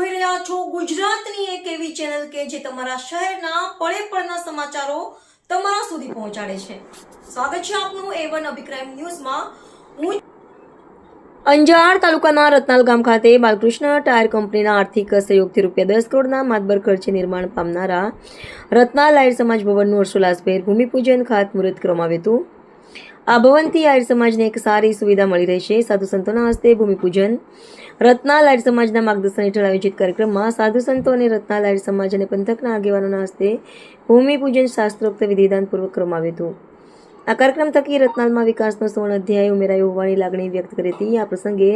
જોઈ રહ્યા છો ગુજરાતની એક એવી ચેનલ કે જે તમારા શહેરના પળે પળના સમાચારો તમારા સુધી પહોંચાડે છે. સ્વાગત છે આપનું A1 અભિક્રાઇમ ન્યૂઝમાં. હું અંજાર તાલુકાના રત્નાલ ગામ ખાતે બાલકૃષ્ણ ટાયર કંપનીના આર્થિક સહયોગથી ₹10 કરોડના માતબર ખર્ચે નિર્માણ પામનારા રત્નાલ આહિર સમાજ ભવનનું હર્ષોલ્લાસભેર ભૂમિપૂજન ખાતમુહૂર્ત કરવામાં આવ્યું હતું. આ ભવનથી આહિર સમાજને એક સારી સુવિધા મળી રહેશે. સાધુ સંતોના હસ્તે ભૂમિપૂજન. રત્નાલ આહિર સમાજના માર્ગદર્શન હેઠળ આયોજિત કાર્યક્રમમાં સાધુ સંતો અને રત્નાલ આહિર સમાજ અને પંથકના આગેવાનોના હસ્તે ભૂમિપૂજન શાસ્ત્રોક્ત વિધિવિધાનપૂર્વક કરવામાં આવ્યું હતું. આ કાર્યક્રમ થકી રત્નાલમાં વિકાસનો સુવર્ણ અધ્યાય ઉમેરાયો હોવાની લાગણી વ્યક્ત કરી હતી. આ પ્રસંગે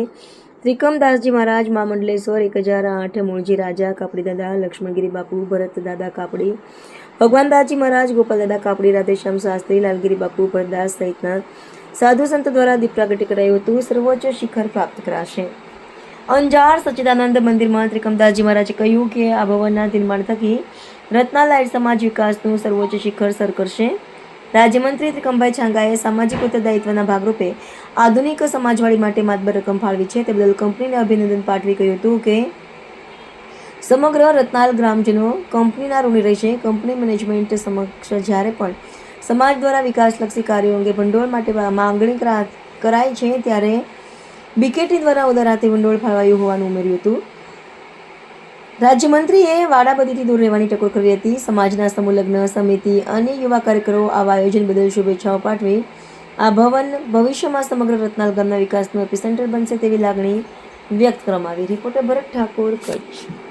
ત્રિકમદાસજી મહારાજ, મહામંડલેશ્વર 1008, મૂળજી રાજા કાપડી દાદા, લક્ષ્મણગીરી બાપુ, ભરત દાદા કાપડી, ભગવાનદાસજી મહારાજ, ગોપાલ દાદા કાપડી, રાધેશ્યામ શાસ્ત્રી, લાલગીરી બાપુ, ભરતદાસ સહિતના સાધુ સંતો દ્વારા દીપ પ્રાગટ્ય કરાયું હતું. સર્વોચ્ચ શિખર પ્રાપ્ત કરાશે. અંજાર સચ્ચિદાનંદ મંદિરમાં ત્રિકમદાસજી મહારાજે કહ્યું કે આ ભવનના નિર્માણ થકી રત્નાલ આહિર સમાજ વિકાસનું સર્વોચ્ચ શિખર સર કરશે. રાજ્યમંત્રી ત્રિકમભાઈ છાંગાએ સામાજિક ઉત્તરદાયિત્વના ભાગરૂપે આધુનિક સમાજવાડી માટે માતબર રકમ ફાળવી છે. તે બદલ કંપનીને અભિનંદન પાઠવી કહ્યું હતું કે સમગ્ર રત્નાલ ગ્રામજનો કંપનીના ઋણી રહેશે. કંપની મેનેજમેન્ટ સમક્ષ જ્યારે પણ સમાજ દ્વારા વિકાસલક્ષી કાર્યો અંગે ભંડોળ માટે માંગણી કરાઈ છે ત્યારે બીકેટી દ્વારા ઉદાર હાથે ભંડોળ ફાળવાયું હોવાનું ઉમેર્યું હતું. રાજ્યમંત્રીએ વાડાબદીથી દૂર રહેવાની ટકોર કરી હતી. સમાજના સમૂહ લગ્ન સમિતિ અને યુવા કાર્યકરો આવા આયોજન બદલ શુભેચ્છાઓ પાઠવી આ ભવન ભવિષ્યમાં સમગ્ર રત્નાલ ગામના વિકાસનું એપિસેન્ટર બનશે તેવી લાગણી વ્યક્ત કરવામાં આવી. રિપોર્ટર ભરત ઠાકોર, કચ્છ.